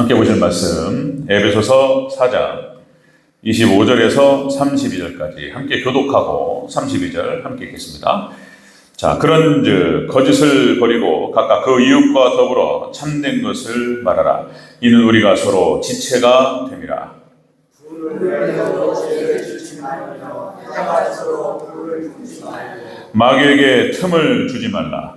함께 보실 말씀 에베소서 4장 25절에서 32절까지 함께 교독하고 32절 함께 읽겠습니다. 자, 그런즉 거짓을 버리고 각각 그 이웃과 더불어 참된 것을 말하라. 이는 우리가 서로 지체가 됨이라. 마귀에게 틈을 주지 말라.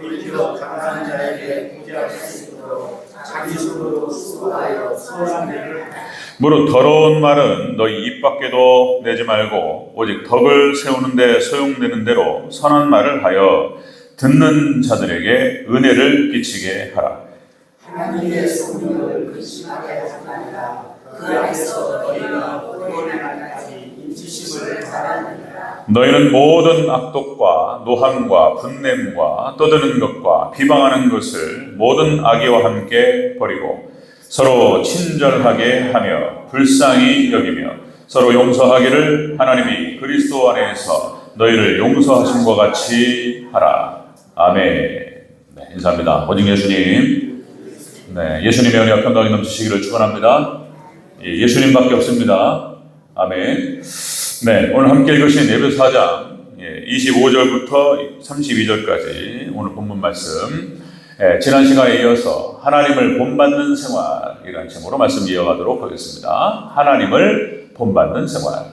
돌이켜 강한 자에게 구제할 수 있도록 자기 손으로 수고하여 선한 일을 하라. 무릇 더러운 말은 너희 입 밖에도 내지 말고 오직 덕을 세우는데 소용되는 대로 선한 말을 하여 듣는 자들에게 은혜를 끼치게 하라. 하나님의 성령을 근심하게 하지 말라. 그 안에서 너희가 구원의 날까지 인지심을 바라느니라. 너희는 모든 악독과 노함과 분냄과 떠드는 것과 비방하는 것을 모든 악의와 함께 버리고 서로 친절하게 하며 불쌍히 여기며 서로 용서하기를 하나님이 그리스도 안에서 너희를 용서하신 것 같이 하라. 아멘. 네, 인사합니다. 오직 예수님. 네, 예수님의 은혜와 평강이 넘치시기를 축원합니다. 예수님밖에 없습니다. 아멘. 네, 오늘 함께 읽으신 에베소 4장 25절부터 32절까지 오늘 본문 말씀, 지난 시간에 이어서 하나님을 본받는 생활이라는 제목으로 말씀 이어가도록 하겠습니다. 하나님을 본받는 생활,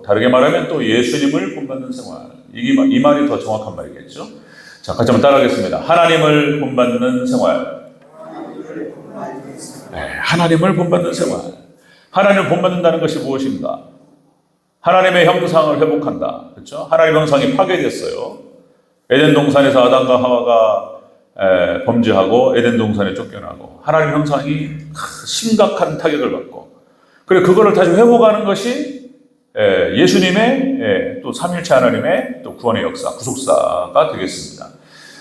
다르게 말하면 또 예수님을 본받는 생활, 이 말이 더 정확한 말이겠죠. 자, 같이 한번 따라하겠습니다. 하나님을 본받는 생활. 네, 하나님을 본받는 생활. 하나님을 본받는다는 것이 무엇인가? 하나님의 형상을 회복한다. 그렇죠? 하나님의 형상이 파괴됐어요. 에덴 동산에서 아담과 하와가 범죄하고 에덴 동산에 쫓겨나고 하나님의 형상이 심각한 타격을 받고, 그리고 그거를 다시 회복하는 것이 예수님의 또 삼일체 하나님의 또 구원의 역사, 구속사가 되겠습니다.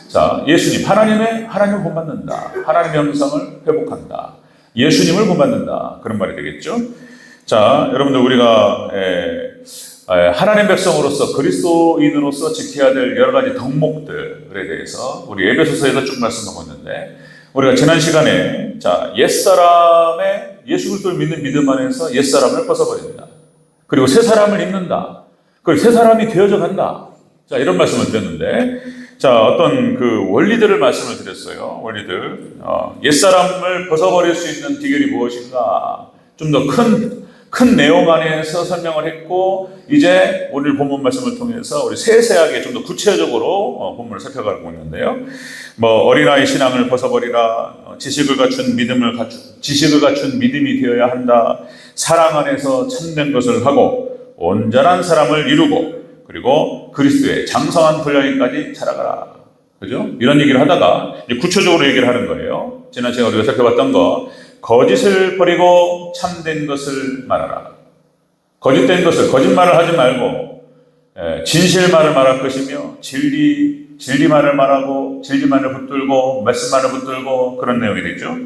자, 예수님, 하나님을 본받는다. 하나님의 형상을 회복한다. 예수님을 본받는다. 그런 말이 되겠죠. 자, 여러분들, 우리가 하나님 백성으로서 그리스도인으로서 지켜야 될 여러 가지 덕목들에 대해서 우리 에베소서에서 쭉 말씀하고 있는데, 우리가 지난 시간에 옛사람의 예수 그리스도를 믿는 믿음 안에서 옛사람을 벗어버린다. 그리고 새 사람을 입는다. 그리고 새 사람이 되어져 간다. 자, 이런 말씀을 드렸는데, 자, 어떤 그 원리들을 말씀을 드렸어요. 원리들. 옛사람을 벗어버릴 수 있는 비결이 무엇인가? 좀 더 큰 내용 안에서 설명을 했고, 이제 오늘 본문 말씀을 통해서 우리 세세하게 좀 더 구체적으로 본문을 살펴가고 있는데요. 어린아이 신앙을 벗어버리라. 지식을 갖춘 믿음이 되어야 한다. 사랑 안에서 참된 것을 하고 온전한 사람을 이루고, 그리고 그리스도의 장성한 분량에까지 자라가라. 그죠? 이런 얘기를 하다가 이제 구체적으로 얘기를 하는 거예요. 지난 시간에 우리가 살펴봤던 거, 거짓을 버리고 참된 것을 말하라. 거짓된 것을, 거짓말을 하지 말고 진실만을 말할 것이며 진리만을 말하고 진리만을 붙들고 말씀만을 붙들고, 그런 내용이 되죠.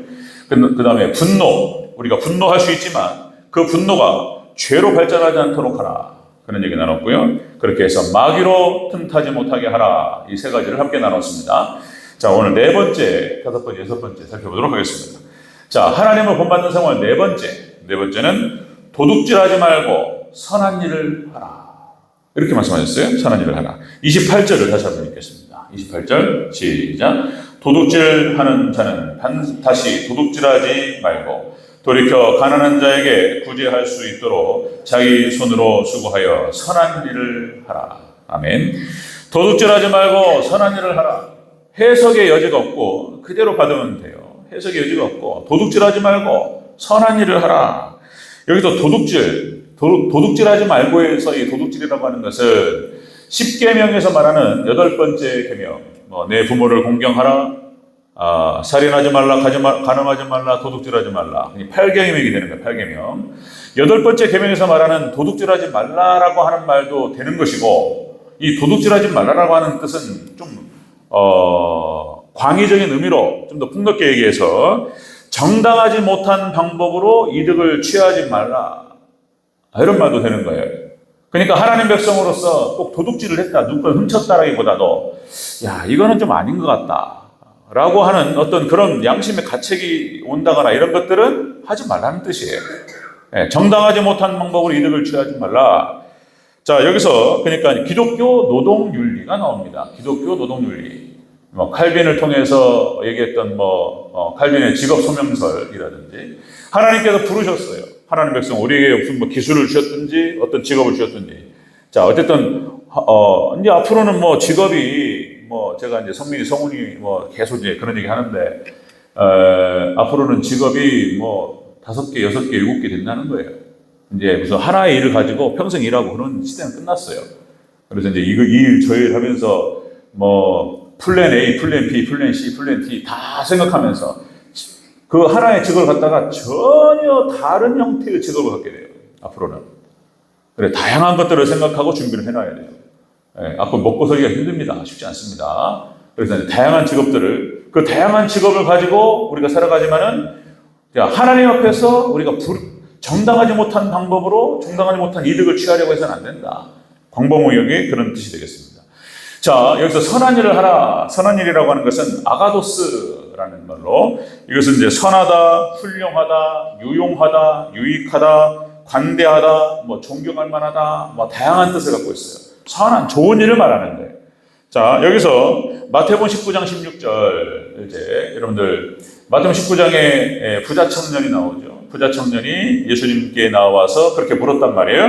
그 다음에 분노, 우리가 분노할 수 있지만 그 분노가 죄로 발전하지 않도록 하라. 그런 얘기 나눴고요. 그렇게 해서 마귀로 틈타지 못하게 하라. 이 세 가지를 함께 나눴습니다. 자, 오늘 네 번째, 다섯 번째, 여섯 번째 살펴보도록 하겠습니다. 자, 하나님을 본받는 생활 네 번째는 도둑질하지 말고 선한 일을 하라. 이렇게 말씀하셨어요. 선한 일을 하라. 28절을 다시 한번 읽겠습니다. 28절 시작. 도둑질하는 자는 다시 도둑질하지 말고 돌이켜 가난한 자에게 구제할 수 있도록 자기 손으로 수고하여 선한 일을 하라. 아멘. 도둑질하지 말고 선한 일을 하라. 해석의 여지가 없고 그대로 받으면 돼요. 해석의 여지가 없고, 도둑질하지 말고 선한 일을 하라. 여기서 도둑질하지 말고 해서 이 도둑질이라고 하는 것은 10계명에서 말하는 8번째 계명, 내 부모를 공경하라, 살인하지 말라, 간음하지 말라, 도둑질하지 말라. 8계명이 되는 거예요. 8계명. 8번째 계명에서 말하는 도둑질하지 말라라고 하는 말도 되는 것이고, 이 도둑질하지 말라라고 하는 뜻은 좀 광의적인 의미로 좀 더 폭넓게 얘기해서 정당하지 못한 방법으로 이득을 취하지 말라, 이런 말도 되는 거예요. 그러니까 하나님 백성으로서 꼭 도둑질을 했다, 누굴 훔쳤다라기보다도 이거는 좀 아닌 것 같다, 라고 하는 어떤 그런 양심의 가책이 온다거나 이런 것들은 하지 말라는 뜻이에요. 예, 정당하지 못한 방법으로 이득을 취하지 말라. 자, 여기서 그러니까 기독교 노동윤리가 나옵니다. 기독교 노동윤리. 뭐 칼빈을 통해서 얘기했던 칼빈의 직업 소명설이라든지 하나님께서 부르셨어요. 하나님 백성 우리에게 무슨 뭐 기술을 주셨든지 어떤 직업을 주셨든지. 자, 어쨌든 이제 앞으로는 뭐 직업이 제가 이제 성훈이 계속 이제 그런 얘기 하는데 앞으로는 직업이 5개, 6개, 7개 된다는 거예요. 이제 무슨 하나의 일을 가지고 평생 일하고 그런 시대는 끝났어요. 그래서 이제 이 일 저 일 하면서 플랜 A, 플랜 B, 플랜 C, 플랜 D 다 생각하면서 그 하나의 직업을 갖다가 전혀 다른 형태의 직업을 갖게 돼요. 앞으로는. 그래, 다양한 것들을 생각하고 준비를 해놔야 돼요. 예, 앞으로 먹고 살기가 힘듭니다. 쉽지 않습니다. 그래서 이제 다양한 직업들을, 그 다양한 직업을 가지고 우리가 살아가지만은 하나님 앞에서 우리가 정당하지 못한 방법으로 정당하지 못한 이득을 취하려고 해서는 안 된다. 광범위하게 그런 뜻이 되겠습니다. 자, 여기서 선한 일을 하라. 선한 일이라고 하는 것은 아가도스라는 말로 이것은 이제 선하다, 훌륭하다, 유용하다, 유익하다, 관대하다, 존경할 만하다, 다양한 뜻을 갖고 있어요. 선한, 좋은 일을 말하는 거예요. 자, 여기서 마태복음 19장 16절, 이제 여러분들, 마태복음 19장에 부자 청년이 나오죠. 부자 청년이 예수님께 나와서 그렇게 물었단 말이에요.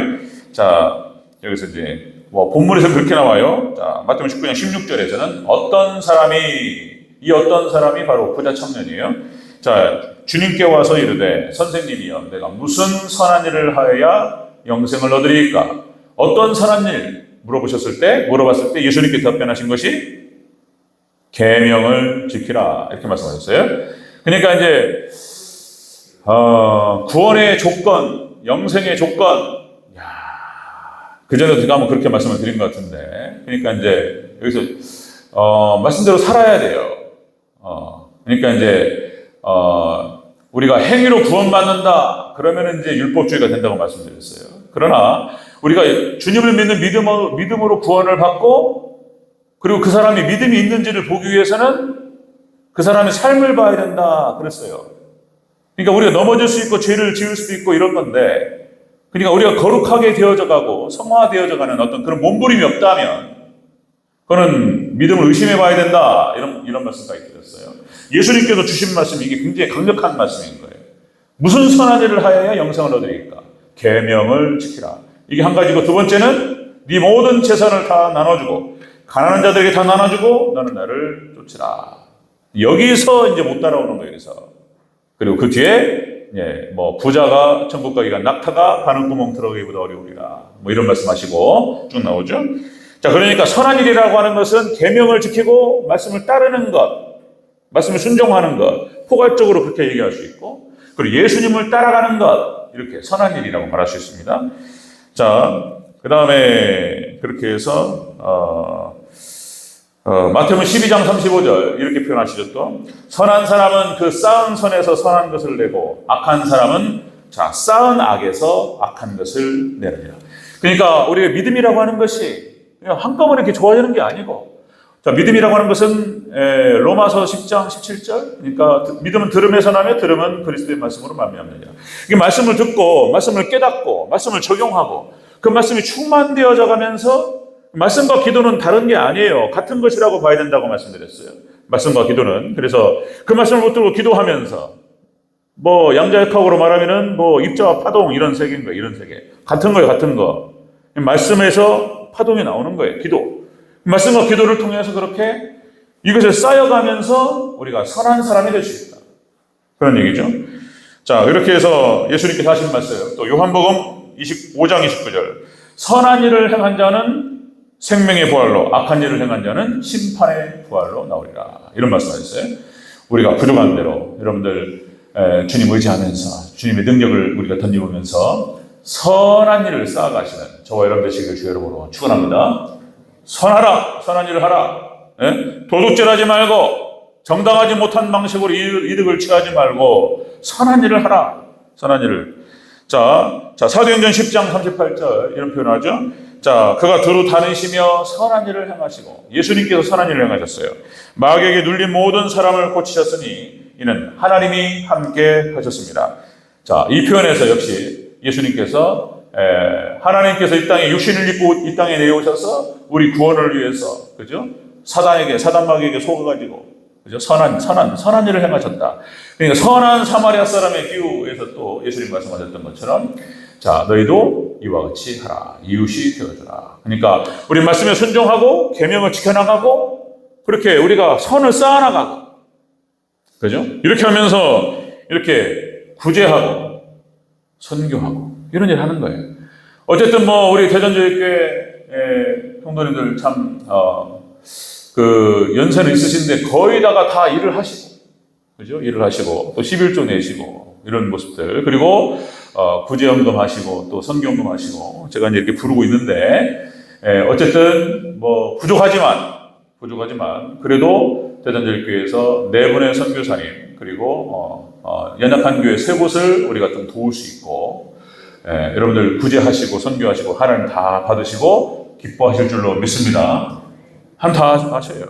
자, 여기서 이제, 본문에서 그렇게 나와요. 자, 마태복음 19장 16절에서는 어떤 사람이 바로 부자 청년이에요. 자, 주님께 와서 이르되 선생님이여 내가 무슨 선한 일을 하여야 영생을 얻으리까? 어떤 선한 일? 물어봤을 때 예수님께 답변하신 것이 계명을 지키라 이렇게 말씀하셨어요. 그러니까 이제 구원의 조건, 영생의 조건, 그전에도 제가 한번 그렇게 말씀을 드린 것 같은데, 그러니까 이제 여기서 말씀대로 살아야 돼요. 그러니까 이제 우리가 행위로 구원받는다 그러면 이제 율법주의가 된다고 말씀드렸어요. 그러나 우리가 주님을 믿는 믿음으로 구원을 받고 그리고 그 사람이 믿음이 있는지를 보기 위해서는 그 사람의 삶을 봐야 된다 그랬어요. 그러니까 우리가 넘어질 수 있고 죄를 지을 수도 있고 이런 건데, 그러니까 우리가 거룩하게 되어져 가고 성화되어져 가는 어떤 그런 몸부림이 없다면 그거는 믿음을 의심해 봐야 된다 이런 말씀까지 드렸어요. 예수님께서 주신 말씀이 이게 굉장히 강력한 말씀인 거예요. 무슨 선한 일을 하여야 영생을 얻으리까? 계명을 지키라. 이게 한 가지고, 두 번째는 네 모든 재산을 다 나눠주고 가난한 자들에게 다 나눠주고 너는 나를 쫓으라. 여기서 이제 못 따라오는 거예요. 여기서. 그리고 그 뒤에 부자가 천국 가기가 낙타가 바늘구멍 들어가기보다 어려우리라. 이런 말씀하시고 쭉 나오죠. 자, 그러니까 선한 일이라고 하는 것은 계명을 지키고 말씀을 따르는 것, 말씀을 순종하는 것, 포괄적으로 그렇게 얘기할 수 있고, 그리고 예수님을 따라가는 것, 이렇게 선한 일이라고 말할 수 있습니다. 자, 그 다음에 그렇게 해서 마태복음 12장 35절 이렇게 표현하시죠. 또 선한 사람은 그 쌓은 선에서 선한 것을 내고 악한 사람은 쌓은 악에서 악한 것을 내느니라. 그러니까 우리가 믿음이라고 하는 것이 그냥 한꺼번에 이렇게 좋아지는 게 아니고, 자, 믿음이라고 하는 것은 로마서 10장 17절, 그러니까 믿음은 들음에서 나며 들음은 그리스도의 말씀으로 말미암느니라. 이게 말씀을 듣고 말씀을 깨닫고 말씀을 적용하고 그 말씀이 충만되어져 가면서, 말씀과 기도는 다른 게 아니에요. 같은 것이라고 봐야 된다고 말씀드렸어요. 말씀과 기도는. 그래서 그 말씀을 붙들고 기도하면서 양자역학으으로 말하면은 입자와 파동 이런 세계인 거예요. 이런 세계. 같은 거예요. 같은 거. 말씀에서 파동이 나오는 거예요. 기도. 말씀과 기도를 통해서 그렇게 이것을 쌓여가면서 우리가 선한 사람이 될 수 있다. 그런 얘기죠. 자, 이렇게 해서 예수님께서 하신 말씀, 또 요한복음 25장 29절. 선한 일을 행한 자는 생명의 부활로, 악한 일을 행한 자는 심판의 부활로 나오리라. 이런 말씀하셨어요. 우리가 부족한 대로 여러분들 주님 의지하면서 주님의 능력을 우리가 덧입으면서 선한 일을 쌓아가시는 저와 여러분 되시길 주 여러분으로 축원합니다. 선하라, 선한 일을 하라. 도둑질 하지 말고 정당하지 못한 방식으로 이득을 취하지 말고 선한 일을 하라. 선한 일을. 자, 사도행전 10장 38절 이런 표현을 하죠. 자, 그가 두루 다니시며 선한 일을 행하시고, 예수님께서 선한 일을 행하셨어요. 마귀에게 눌린 모든 사람을 고치셨으니 이는 하나님이 함께 하셨습니다. 자, 이 표현에서 역시 예수님께서 하나님께서 이 땅에 육신을 입고 이 땅에 내려오셔서 우리 구원을 위해서, 그죠? 사단 마귀에게 속아가지고, 그죠? 선한 일을 행하셨다. 그러니까 선한 사마리아 사람의 비유에서 또 예수님 말씀하셨던 것처럼, 자, 너희도 이와 같이 하라. 이웃이 되어주라. 그러니까 우리 말씀에 순종하고 계명을 지켜나가고 그렇게 우리가 선을 쌓아나가고, 그죠? 이렇게 하면서 이렇게 구제하고 선교하고 이런 일을 하는 거예요. 어쨌든 뭐 우리 대전교회 성도님들 참 그 연세는 있으신데 거의 다 일을 하시고, 그죠? 일을 하시고 또 11조 내시고 이런 모습들, 그리고 구제연금 하시고 또 선교연금 하시고 제가 이제 이렇게 부르고 있는데, 어쨌든 뭐 부족하지만 그래도 대전제일교회에서 네 분의 선교사님, 그리고 연약한 교회 세 곳을 우리가 좀 도울 수 있고, 여러분들 구제하시고 선교하시고 하나님 다 받으시고 기뻐하실 줄로 믿습니다. 하나님 다 하셔요.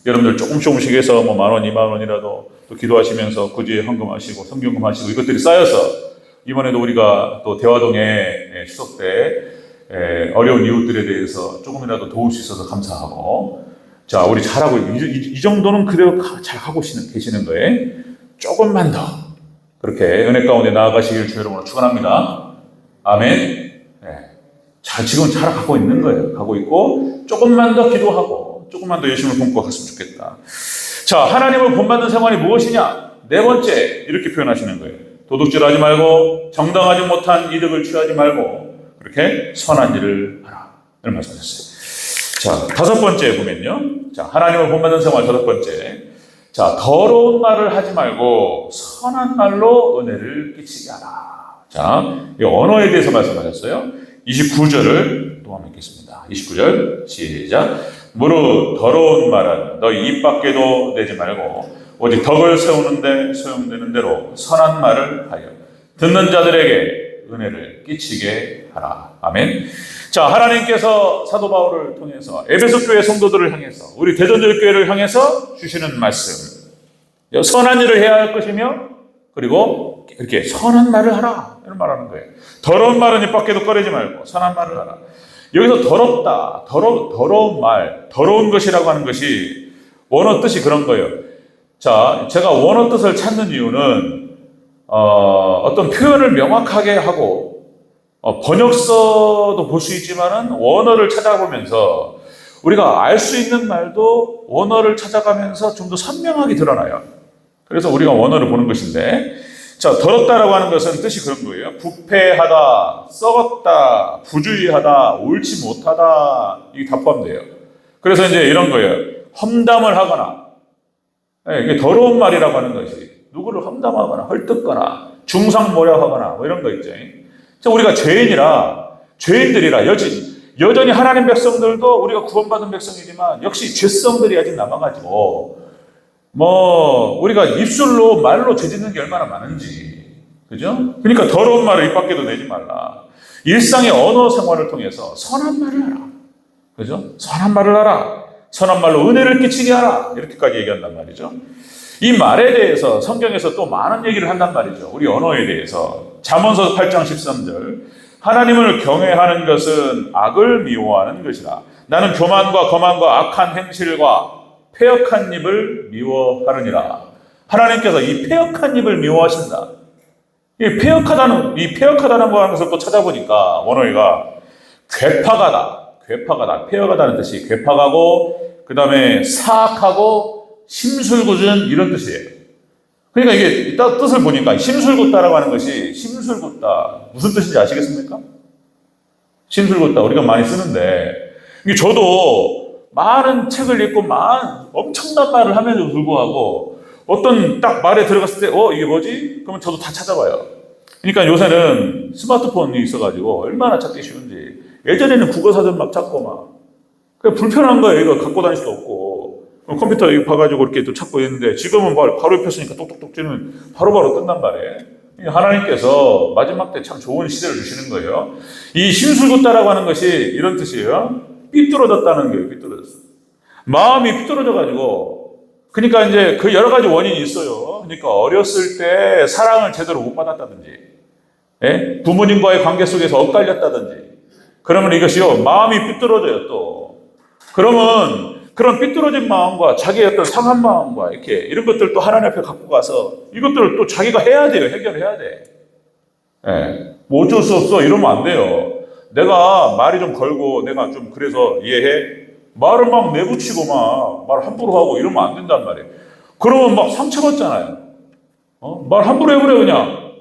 여러분들 조금씩 해서 뭐 10,000원, 20,000원이라도 또 기도하시면서 구제 헌금하시고 선교헌금 하시고 이것들이 쌓여서 이번에도 우리가 또 대화동에 추석 때 어려운 이웃들에 대해서 조금이라도 도울 수 있어서 감사하고, 자, 우리 잘하고 이 정도는 그래도 잘 하고 계시는 거예요. 조금만 더 그렇게 은혜 가운데 나아가시길 주 여러분으로 축원합니다. 아멘. 자, 지금 잘 가고 있는 거예요. 가고 있고 조금만 더 기도하고 조금만 더 열심을 품고 갔으면 좋겠다. 자, 하나님을 본받는 생활이 무엇이냐? 네 번째 이렇게 표현하시는 거예요. 도둑질하지 말고 정당하지 못한 이득을 취하지 말고 그렇게 선한 일을 하라. 이런 말씀하셨어요. 자, 다섯 번째 보면요. 자, 하나님을 본받는 생활 다섯 번째. 자, 더러운 말을 하지 말고 선한 말로 은혜를 끼치게 하라. 자, 이 언어에 대해서 말씀하셨어요. 29절을 또 한번 읽겠습니다. 29절 시작. 무릇 더러운 말은 너희 입 밖에도 내지 말고 오직 덕을 세우는데 소용되는 대로 선한 말을 하여 듣는 자들에게 은혜를 끼치게 하라. 아멘. 자, 하나님께서 사도 바울을 통해서 에베소 교회 성도들을 향해서 우리 대전절교회를 향해서 주시는 말씀, 선한 일을 해야 할 것이며 그리고 이렇게 선한 말을 하라 이런 말하는 거예요. 더러운 말은 입 밖에도 꺼내지 말고 선한 말을 하라. 여기서 더럽다, 더러운 말, 더러운 것이라고 하는 것이 원어 뜻이 그런 거예요. 자, 제가 원어 뜻을 찾는 이유는 어떤 표현을 명확하게 하고 번역서도 볼 수 있지만은 원어를 찾아보면서 우리가 알 수 있는 말도 원어를 찾아가면서 좀 더 선명하게 드러나요. 그래서 우리가 원어를 보는 것인데, 자, 더럽다라고 하는 것은 뜻이 그런 거예요. 부패하다, 썩었다, 부주의하다, 옳지 못하다, 이게 다 포함돼요. 그래서 이제 이런 거예요. 험담을 하거나, 이게 더러운 말이라고 하는 것이 누구를 험담하거나 헐뜯거나 중상모략하거나 뭐 이런 거 있죠. 자, 우리가 죄인들이라 여전히 하나님 백성들도 우리가 구원받은 백성이지만 역시 죄성들이 아직 남아가지고 우리가 입술로 말로 죄짓는 게 얼마나 많은지, 그죠? 그러니까 더러운 말을 입 밖에도 내지 말라. 일상의 언어 생활을 통해서 선한 말을 하라, 그죠? 선한 말을 하라. 선한 말로 은혜를 끼치게 하라. 이렇게까지 얘기한단 말이죠. 이 말에 대해서 성경에서 또 많은 얘기를 한단 말이죠. 우리 언어에 대해서. 잠언서 8장 13절. 하나님을 경외하는 것은 악을 미워하는 것이라. 나는 교만과 거만과 악한 행실과 패역한 입을 미워하느니라. 하나님께서 이 패역한 입을 미워하신다. 이 패역하다는 거 하는 것을 또 찾아보니까 원어가 괴팍하다. 패역하다는 뜻이 괴팍하고, 그 다음에 사악하고, 심술궂은 이런 뜻이에요. 그러니까 이게 뜻을 보니까 심술궂다라고 하는 것이 심술궂다. 무슨 뜻인지 아시겠습니까? 심술궂다. 우리가 많이 쓰는데, 저도 많은 책을 읽고 엄청난 말을 함에도 불구하고 어떤 딱 말에 들어갔을 때 이게 뭐지? 그러면 저도 다 찾아봐요. 그러니까 요새는 스마트폰이 있어가지고 얼마나 찾기 쉬운지. 예전에는 국어사전 막 찾고 그냥 불편한 거예요. 이거 갖고 다닐 수도 없고 컴퓨터 이거 봐가지고 이렇게 또 찾고 있는데 지금은 바로 옆에 있으니까 똑똑똑 찌르면 바로바로 뜬단 말이에요. 하나님께서 마지막 때 참 좋은 시대를 주시는 거예요. 이 심술궂다라고 하는 것이 이런 뜻이에요. 삐뚤어졌다는 거예요. 삐뚤어졌어. 마음이 삐뚤어져가지고, 그러니까 이제 그 여러 가지 원인이 있어요. 그러니까 어렸을 때 사랑을 제대로 못 받았다든지, 예? 부모님과의 관계 속에서 엇갈렸다든지, 그러면 이것이요, 마음이 삐뚤어져요, 또. 그러면 그런 삐뚤어진 마음과 자기의 어떤 상한 마음과 이렇게 이런 것들을 또 하나님 앞에 갖고 가서 이것들을 또 자기가 해야 돼요. 해결해야 돼. 예. 뭐 어쩔 수 없어. 이러면 안 돼요. 내가 말이 좀 걸고 내가 좀 그래서 이해해. 말을 막 내붙이고 막 말 함부로 하고 이러면 안 된단 말이에요. 그러면 막 상처받잖아요. 말 함부로 해버려 그냥.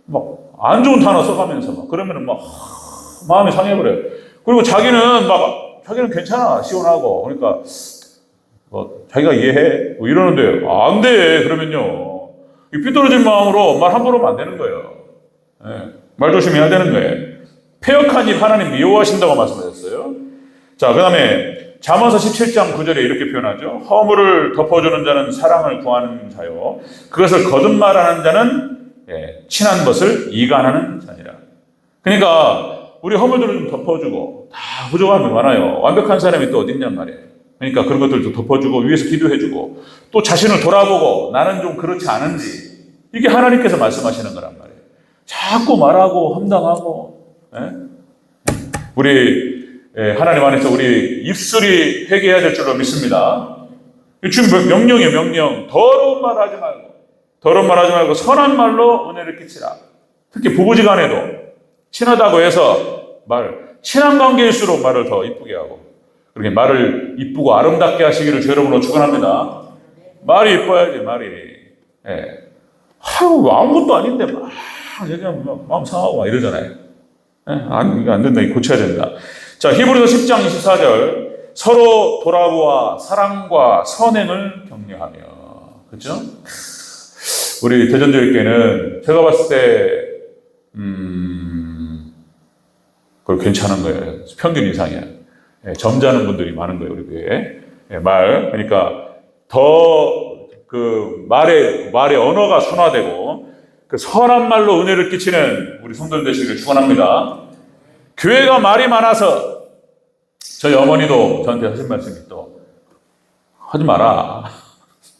막 안 좋은 단어 써가면서 막 그러면은 막 마음이 상해버려요. 그리고 자기는 괜찮아. 시원하고. 그러니까 자기가 이해해. 뭐 이러는데 안 돼. 그러면요. 이 삐뚤어진 마음으로 말 함부로 하면 안 되는 거예요. 예. 말 조심해야 되는 거예요. 패역한 입 하나님 미워하신다고 말씀하셨어요. 자, 그 다음에 잠언서 17장 9절에 이렇게 표현하죠. 허물을 덮어주는 자는 사랑을 구하는 자요. 그것을 거듭말하는 자는 친한 것을 이간하는 자니라. 그러니까 우리 허물들을 좀 덮어주고 다 부족함이 많아요. 완벽한 사람이 또 어디 있냔 말이에요. 그러니까 그런 것들도 덮어주고 위에서 기도해주고 또 자신을 돌아보고 나는 좀 그렇지 않은지 이게 하나님께서 말씀하시는 거란 말이에요. 자꾸 말하고 험담하고 우리 하나님 안에서 우리 입술이 회개해야 될 줄로 믿습니다. 지금 명령이에요. 명령. 더러운 말 하지 말고 선한 말로 은혜를 끼치라. 특히 부부지간에도 친하다고 해서 친한 관계일수록 말을 더 이쁘게 하고 그렇게 말을 이쁘고 아름답게 하시기를 주 여러분으로 축원합니다. 말이 이뻐야지 말이. 아무것도 아닌데 막 얘기하면 마음 상하고 막 이러잖아요. 이거 안 된다. 이거 고쳐야 된다. 자, 히브리서 10장 24절 서로 돌아보아 사랑과 선행을 격려하며. 그렇죠? 우리 대전교회는 제가 봤을 때 그걸 괜찮은 거예요. 평균 이상이야. 점잖은 분들이 많은 거예요, 우리 교회에. 그러니까 더 그 말의 언어가 순화되고 그 선한 말로 은혜를 끼치는 우리 성도들 되시길 축원합니다. 교회가 말이 많아서 저희 어머니도 저한테 하신 말씀이 또 하지 마라.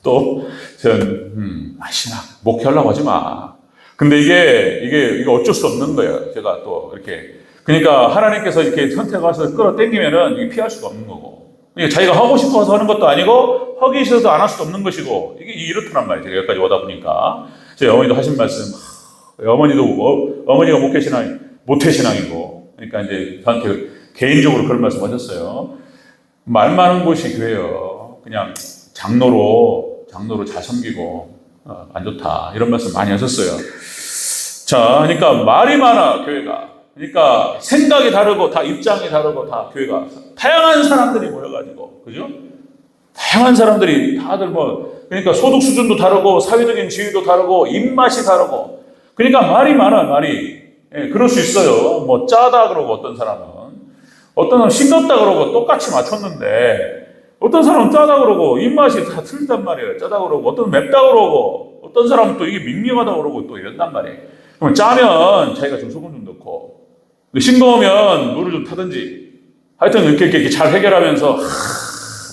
또 전 신앙 목회하려고 하지 마. 근데 이게 어쩔 수 없는 거예요. 제가 또 이렇게 그러니까 하나님께서 이렇게 선택해서 끌어당기면은 이게 피할 수가 없는 거고. 자기가 하고 싶어서 하는 것도 아니고 하기 싫어서 안 할 수도 없는 것이고 이게 이렇더란 말이에요. 제가 여기까지 오다 보니까 저희 어머니도 하신 말씀. 어머니가 모태신앙이고 그러니까 이제 저한테 개인적으로 그런 말씀 하셨어요. 말 많은 곳이 교회요. 그냥 장로로 잘 섬기고 안 좋다 이런 말씀 많이 하셨어요. 자, 그러니까 말이 많아 교회가. 그러니까 생각이 다르고 다 입장이 다르고 다 교회가 다양한 사람들이 모여가지고 그죠? 다양한 사람들이 다들 그러니까 소득 수준도 다르고 사회적인 지위도 다르고 입맛이 다르고 그러니까 말이 많아 말이. 그럴 수 있어요. 짜다 그러고 어떤 사람은 싱겁다 그러고 똑같이 맞췄는데 어떤 사람은 짜다 그러고 입맛이 다 틀린단 말이에요. 짜다 그러고 어떤 맵다 그러고 어떤 사람은 또 이게 밍밍하다 그러고 또 이런단 말이에요. 그럼 짜면 자기가 좀 소금 좀 넣고 싱거우면 물을 좀 타든지 하여튼 이렇게 잘 해결하면서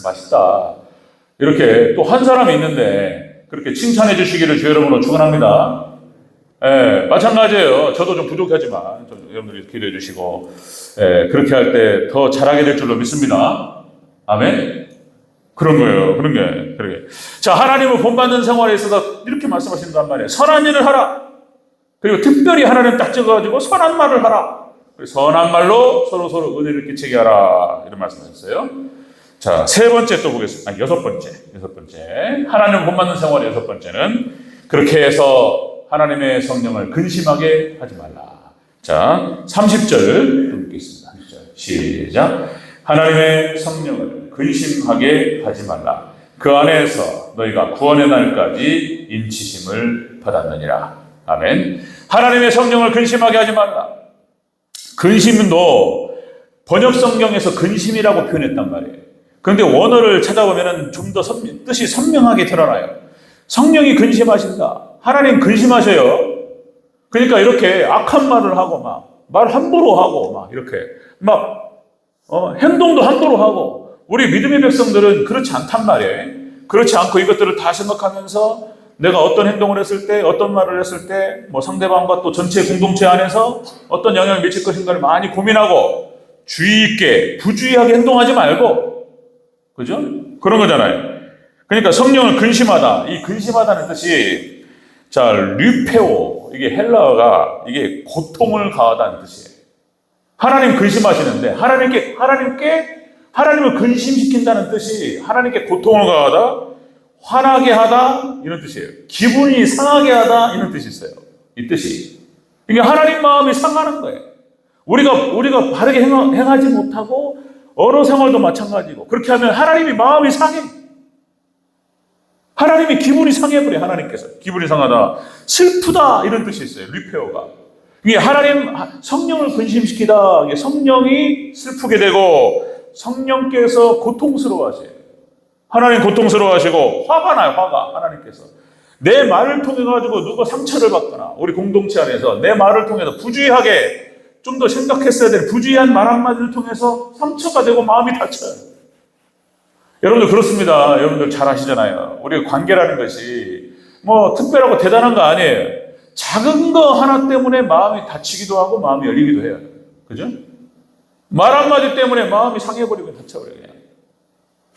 맛있다 이렇게 또 한 사람이 있는데 그렇게 칭찬해 주시기를 주 여러분으로 축원합니다. 마찬가지예요. 저도 좀 부족하지만 여러분들이 기도해 주시고 그렇게 할 때 더 잘하게 될 줄로 믿습니다. 아멘. 그런 거예요. 그런 게 그러게. 자, 하나님을 본받는 생활에 있어서 이렇게 말씀하신단 말이에요. 선한 일을 하라. 그리고 특별히 하나님 딱 찍어가지고 선한 말을 하라. 선한 말로 서로 은혜를 끼치게 하라. 이런 말씀하셨어요. 자, 세 번째 또 보겠습니다. 여섯 번째. 하나님을 본받는 생활의 여섯 번째는 그렇게 해서 하나님의 성령을 근심하게 하지 말라. 자, 30절 읽겠습니다. 30절. 시작. 하나님의 성령을 근심하게 하지 말라. 그 안에서 너희가 구원의 날까지 인치심을 받았느니라. 아멘. 하나님의 성령을 근심하게 하지 말라. 근심도 번역 성경에서 근심이라고 표현했단 말이에요. 그런데 원어를 찾아보면 좀 더 뜻이 선명하게 드러나요. 성령이 근심하신다. 하나님 근심하셔요. 그러니까 이렇게 악한 말을 하고 말 함부로 하고 이렇게 행동도 함부로 하고, 우리 믿음의 백성들은 그렇지 않단 말이에요. 그렇지 않고 이것들을 다 생각하면서 내가 어떤 행동을 했을 때, 어떤 말을 했을 때, 상대방과 또 전체 공동체 안에서 어떤 영향을 미칠 것인가를 많이 고민하고 주의 있게, 부주의하게 행동하지 말고, 그죠? 그런 거잖아요. 그러니까 성령을 근심하다. 이 근심하다는 뜻이, 자, 류페오. 이게 헬라어가 이게 고통을 가하다는 뜻이에요. 하나님 근심하시는데, 하나님을 근심시킨다는 뜻이 하나님께 고통을 가하다, 화나게 하다, 이런 뜻이에요. 기분이 상하게 하다, 이런 뜻이 있어요. 이 뜻이. 이게 하나님 마음이 상하는 거예요. 우리가 바르게 행하지 못하고, 언어 생활도 마찬가지고, 그렇게 하면 하나님이 마음이 상해. 하나님이 기분이 상해버려요, 하나님께서. 기분이 상하다. 슬프다, 이런 뜻이 있어요, 리페어가. 이게 성령을 근심시키다. 이게 성령이 슬프게 되고, 성령께서 고통스러워하세요. 하나님 고통스러워하시고, 화가 나요, 화가. 하나님께서. 내 말을 통해가지고 누가 상처를 받거나, 우리 공동체 안에서 내 말을 통해서 부주의하게, 좀 더 생각했어야 될 부주의한 말 한마디를 통해서 상처가 되고 마음이 다쳐요. 여러분들 그렇습니다. 여러분들 잘 아시잖아요. 우리가 관계라는 것이 특별하고 대단한 거 아니에요. 작은 거 하나 때문에 마음이 다치기도 하고 마음이 열리기도 해요. 그죠? 말 한마디 때문에 마음이 상해버리고 다쳐버려요. 그냥.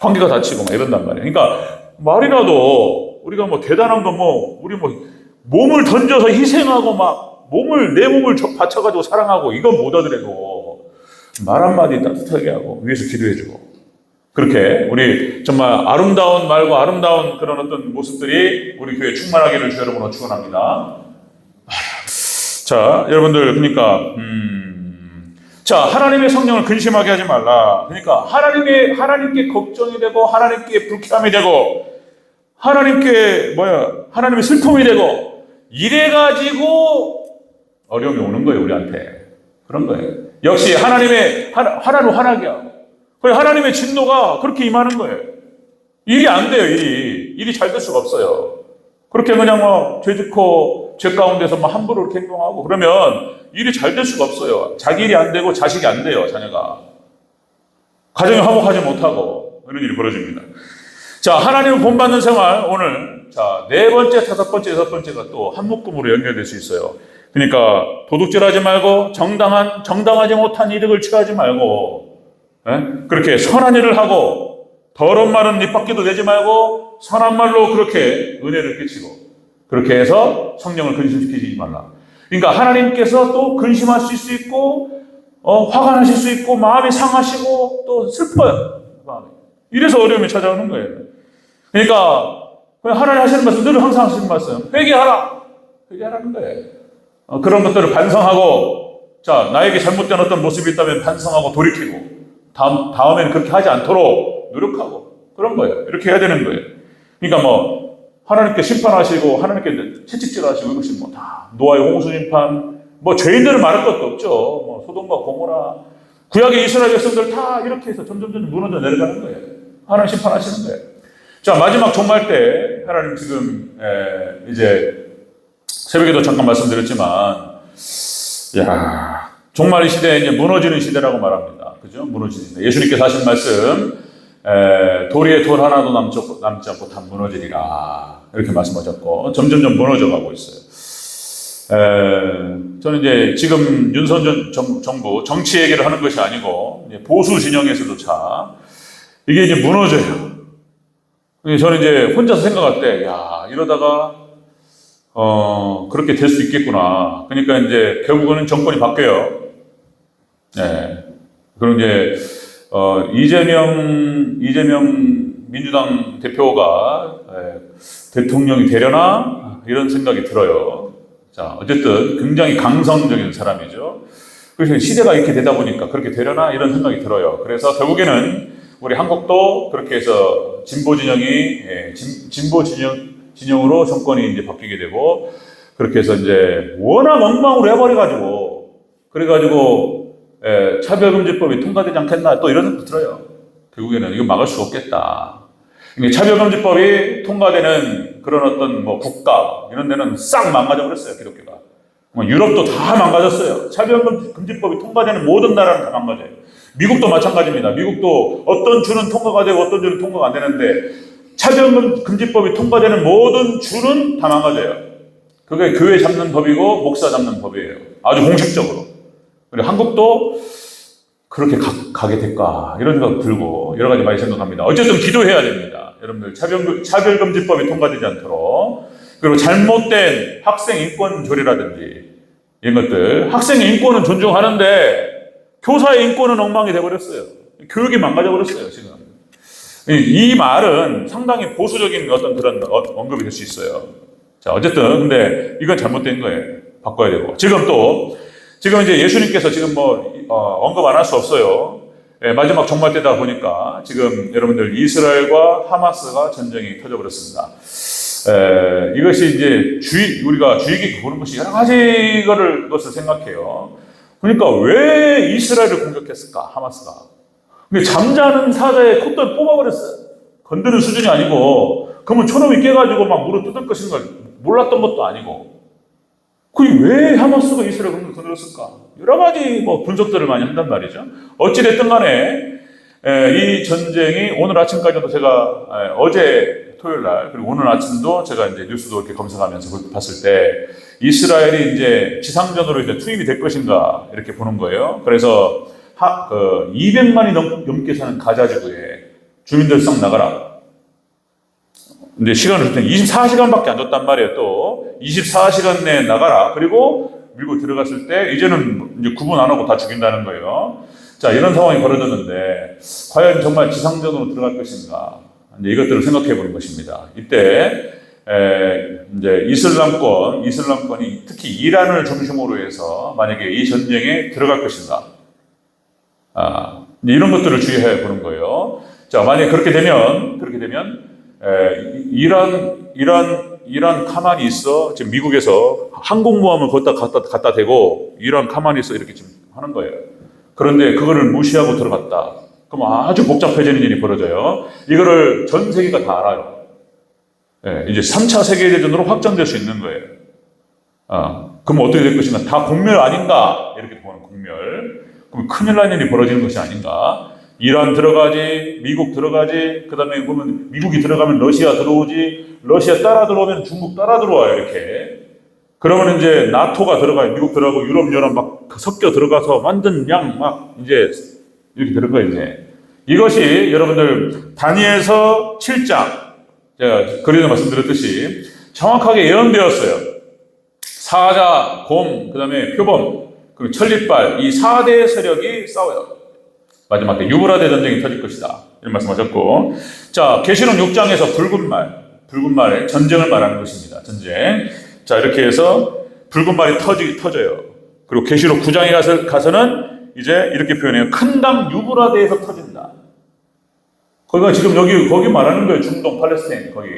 관계가 다치고 이런단 말이에요. 그러니까 말이라도 우리가 대단한 거 우리 몸을 던져서 희생하고 내 몸을 바쳐가지고 사랑하고 이건 못 하더라도 말 한마디 따뜻하게 하고 위에서 기도해주고, 그렇게 우리 정말 아름다운 말과 아름다운 그런 어떤 모습들이 우리 교회에 충만하기를 주 여러분으로 축원합니다. 자, 여러분들, 그러니까 자, 하나님의 성령을 근심하게 하지 말라. 그러니까 하나님께 걱정이 되고, 하나님께 불쾌함이 되고, 하나님의 슬픔이 되고, 이래가지고 어려움이 오는 거예요, 우리한테. 그런 거예요. 역시 하나님을 화나게 하고, 하나님의 진노가 그렇게 임하는 거예요. 일이 안 돼요, 일이 잘 될 수가 없어요. 그렇게 그냥 죄 짓고, 죄 가운데서 함부로 이렇게 행동하고, 그러면 일이 잘 될 수가 없어요. 자기 일이 안 되고, 자식이 안 돼요, 자녀가. 가정이 화목하지 못하고, 이런 일이 벌어집니다. 자, 하나님을 본받는 생활, 오늘, 자, 4번째, 5번째, 6번째가 또 한 묶음으로 연결될 수 있어요. 그러니까, 도둑질하지 말고, 정당하지 못한 이득을 취하지 말고, 그렇게 선한 일을 하고, 더러운 말은 입 밖에도 내지 말고, 선한 말로 그렇게 은혜를 끼치고, 그렇게 해서 성령을 근심시키지 말라. 그러니까 하나님께서 또 근심하실 수 있고, 화가 나실 수 있고, 마음이 상하시고, 또 슬퍼요. 이래서 어려움이 찾아오는 거예요. 그러니까, 하나님 하시는 말씀, 늘 항상 하시는 말씀, 회개하라는 거예요. 그런 것들을 반성하고, 자, 나에게 잘못된 어떤 모습이 있다면 반성하고 돌이키고, 다음에는 그렇게 하지 않도록 노력하고, 그런 거예요. 이렇게 해야 되는 거예요. 그러니까 하나님께 심판하시고, 하나님께 채찍질하시고, 이것이 다 노아의 홍수심판, 죄인들은 말할 것도 없죠. 소돔과 고모라, 구약의 이스라엘 백성들 다 이렇게 해서 점점 무너져 내려가는 거예요. 하나님 심판하시는 거예요. 자, 마지막 종말 때, 하나님 지금, 이제, 새벽에도 잠깐 말씀드렸지만, 종말 시대에 이제 무너지는 시대라고 말합니다. 그죠? 무너지는 시대. 예수님께서 하신 말씀, 도리에 돌 하나도 남지 않고 다 무너지리라. 이렇게 말씀하셨고, 점점 무너져 가고 있어요. 저는 이제 지금 윤석열 정부 정치 얘기를 하는 것이 아니고, 보수 진영에서도 이게 이제 무너져요. 저는 이제 혼자서 생각할 때, 이러다가, 그렇게 될 수 있겠구나. 그러니까 이제 결국은 정권이 바뀌어요. 그럼 이제, 이재명 민주당 대표가 대통령이 되려나? 이런 생각이 들어요. 자, 어쨌든 굉장히 강성적인 사람이죠. 그래서 시대가 이렇게 되다 보니까 그렇게 되려나? 이런 생각이 들어요. 그래서 결국에는 우리 한국도 그렇게 해서 진보 진영으로 정권이 이제 바뀌게 되고, 그렇게 해서 이제 워낙 엉망으로 그래가지고 차별금지법이 통과되지 않겠나, 또 이런 생각도 들어요. 결국에는 이거 막을 수 없겠다. 차별금지법이 통과되는 그런 어떤 뭐 국가 이런 데는 싹 망가져 버렸어요. 기독교가. 뭐 유럽도 다 망가졌어요. 차별금지법이 통과되는 모든 나라는 다 망가져요. 미국도 마찬가지입니다. 미국도 어떤 주는 통과가 되고 어떤 주는 통과가 안 되는데 차별금지법이 통과되는 모든 주는 다 망가져요. 그게 교회 잡는 법이고 목사 잡는 법이에요. 아주 공식적으로. 그리고 한국도 그렇게 가게 될까 이런 생각 들고 여러 가지 많이 생각합니다. 어쨌든 기도해야 됩니다. 여러분들 차별금지법이 통과되지 않도록. 그리고 잘못된 학생 인권 조례라든지 이런 것들. 학생의 인권은 존중하는데 교사의 인권은 엉망이 돼버렸어요. 교육이 망가져버렸어요, 지금. 이 말은 상당히 보수적인 어떤 그런 언급이 될 수 있어요. 자, 어쨌든, 근데 이건 잘못된 거예요. 바꿔야 되고. 지금 이제 예수님께서 지금 언급 안 할 수 없어요. 마지막 종말 때다 보니까 지금 여러분들 이스라엘과 하마스가 전쟁이 터져버렸습니다. 이것이 이제 우리가 주의 깊게 보는 것이 여러 가지 것을 생각해요. 그러니까 왜 이스라엘을 공격했을까, 하마스가? 근데 잠자는 사자의 콧대를 뽑아버렸어요. 건드는 수준이 아니고, 그러면 초놈이 깨가지고 막 물어 뜯을 것인 걸 몰랐던 것도 아니고. 그게 왜 하마스가 이스라엘을 건드렸을까? 여러 가지 분석들을 많이 한단 말이죠. 어찌됐든 간에, 이 전쟁이 오늘 아침까지도 제가, 어제 토요일 날, 그리고 오늘 아침도 제가 이제 뉴스도 이렇게 검색하면서 봤을 때, 이스라엘이 이제 지상전으로 이제 투입이 될 것인가, 이렇게 보는 거예요. 그래서, 200만이 넘게 사는 가자 지구에 주민들 싹 나가라. 근데 시간을 줄 때 24시간밖에 안 줬단 말이에요. 또 24시간 내에 나가라. 그리고 밀고 들어갔을 때 이제는 이제 구분 안 하고 다 죽인다는 거예요. 자, 이런 상황이 벌어졌는데 과연 정말 지상전으로 들어갈 것인가? 이제 이것들을 생각해 보는 것입니다. 이때 이제 이슬람권이 특히 이란을 중심으로 해서 만약에 이 전쟁에 들어갈 것인가? 이제 이런 것들을 주의해 보는 거예요. 자, 만약에 그렇게 되면 이란 가만히 있어. 지금 미국에서 항공모함을 갖다 대고 이란 가만히 있어 이렇게 지금 하는 거예요. 그런데 그거를 무시하고 들어갔다. 그럼 아주 복잡해지는 일이 벌어져요. 이거를 전 세계가 다 알아요. 이제 3차 세계대전으로 확장될 수 있는 거예요. 그럼 어떻게 될 것인가? 다 공멸 아닌가? 이렇게 보는 공멸. 그럼 큰일 날 일이 벌어지는 것이 아닌가? 이란 들어가지, 미국 들어가지, 그 다음에 보면 미국이 들어가면 러시아 들어오지, 러시아 따라 들어오면 중국 따라 들어와요, 이렇게. 그러면 이제 나토가 들어가요. 미국 들어가고 유럽연합 막 섞여 들어가서 완전 이제 이렇게 되는 거예요, 이제. 이것이 여러분들 다니엘서 7장, 제가 그전에 말씀드렸듯이 정확하게 예언되었어요. 사자, 곰, 그 다음에 표범, 그리고 천리발, 이 4대 세력이 싸워요. 마지막 때 유브라데 전쟁이 터질 것이다. 이런 말씀하셨고. 자, 계시록 6장에서 붉은 말의 전쟁을 말하는 것입니다. 전쟁. 자, 이렇게 해서 붉은 말이 터져요. 그리고 계시록 9장에 가서는 이제 이렇게 표현해요. 큰 강 유브라데에서 터진다. 거기가 지금 거기 말하는 거예요. 중동 팔레스타인, 거기.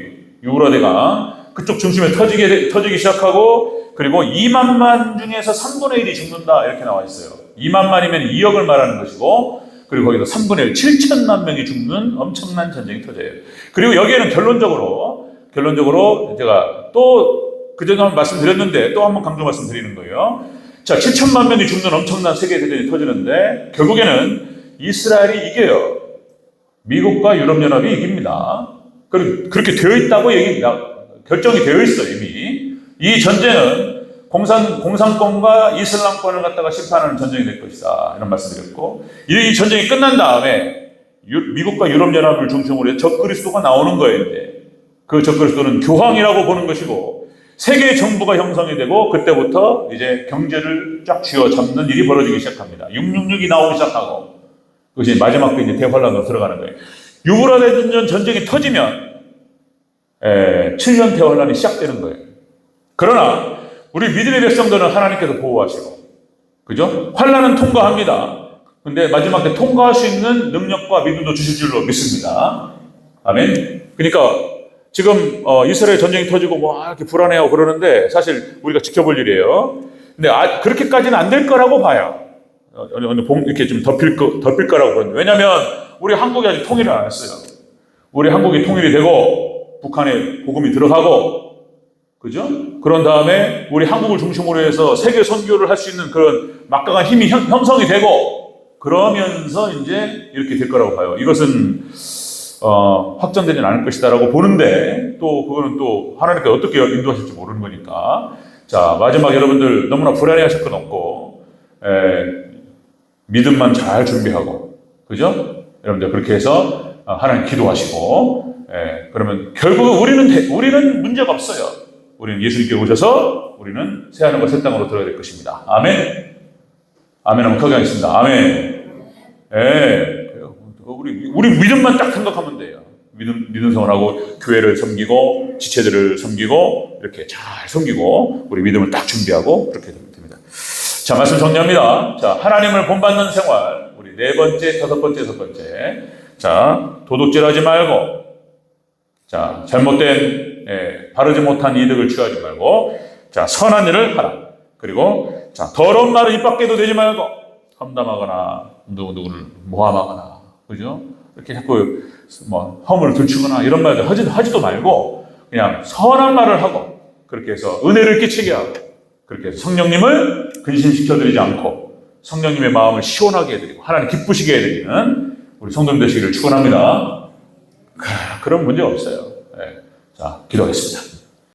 유브라데가. 그쪽 중심에 터지기 시작하고, 그리고 2만만 중에서 3분의 1이 죽는다. 이렇게 나와 있어요. 2만만이면 2억을 말하는 것이고, 그리고 거기서 3분의 1, 7천만 명이 죽는 엄청난 전쟁이 터져요. 그리고 여기에는 결론적으로 제가 또 그전에 한번 말씀드렸는데 또 한번 강조 말씀드리는 거예요. 자, 7천만 명이 죽는 엄청난 세계대전이 터지는데 결국에는 이스라엘이 이겨요. 미국과 유럽연합이 이깁니다. 그렇게 되어 있다고 결정이 되어 있어요, 이미. 이 전쟁은 공산권과 이슬람권을 갖다가 심판하는 전쟁이 될 것이다. 이런 말씀드렸고, 이 전쟁이 끝난 다음에 미국과 유럽연합을 중심으로 해서 적그리스도가 나오는 거예요. 이제. 그 적그리스도는 교황이라고 보는 것이고 세계 정부가 형성이 되고 그때부터 이제 경제를 쫙 쥐어잡는 일이 벌어지기 시작합니다. 666이 나오기 시작하고 그것이 마지막 때 이제 대환란으로 들어가는 거예요. 유브라데 전쟁이 터지면 7년 대환란이 시작되는 거예요. 그러나 우리 믿음의 백성들은 하나님께서 보호하시고, 그죠? 환란은 통과합니다. 근데 마지막 때 통과할 수 있는 능력과 믿음도 주실 줄로 믿습니다. 아멘. 그러니까 지금 이스라엘 전쟁이 터지고 이렇게 불안해하고 그러는데 사실 우리가 지켜볼 일이에요. 근데 그렇게까지는 안 될 거라고 봐요. 이렇게 좀 덮일 거라고 보는데, 왜냐하면 우리 한국이 아직 통일을 안 했어요. 우리 한국이 통일이 되고 북한에 복음이 들어가고, 그죠? 그런 다음에 우리 한국을 중심으로 해서 세계 선교를 할 수 있는 그런 막강한 힘이 형성이 되고, 그러면서 이제 이렇게 될 거라고 봐요. 이것은 확전되지는 않을 것이다라고 보는데, 또 그거는 또 하나님께서 어떻게 인도하실지 모르는 거니까. 자, 마지막 여러분들 너무나 불안해하실 건 없고, 믿음만 잘 준비하고, 그죠? 여러분들 그렇게 해서 하나님 기도하시고, 그러면 결국은 우리는 문제가 없어요. 우리는 예수님께 오셔서 우리는 새 하늘과 새 땅으로 들어야 될 것입니다. 아멘. 아멘 한번 크게 하겠습니다. 아멘. 우리 믿음만 딱 생각하면 돼요. 믿음 생활하고 교회를 섬기고 지체들을 섬기고 이렇게 잘 섬기고 우리 믿음을 딱 준비하고 그렇게 됩니다. 자, 말씀 정리합니다. 자, 하나님을 본받는 생활. 우리 네 번째, 다섯 번째, 여섯 번째. 자, 도둑질하지 말고, 자, 잘못된 바르지 못한 이득을 취하지 말고, 자, 선한 일을 하라. 그리고 자, 더러운 말을 입 밖에도 내지 말고, 험담하거나 누구를 모함하거나, 그죠? 이렇게 자꾸 허물을 들추거나 이런 말들 하지도 말고 그냥 선한 말을 하고, 그렇게 해서 은혜를 끼치게 하고, 그렇게 해서 성령님을 근심시켜드리지 않고 성령님의 마음을 시원하게 해드리고 하나님 기쁘시게 해드리는 우리 성도님 되시기를 축원합니다. 그런 문제 없어요. 자, 기도하겠습니다.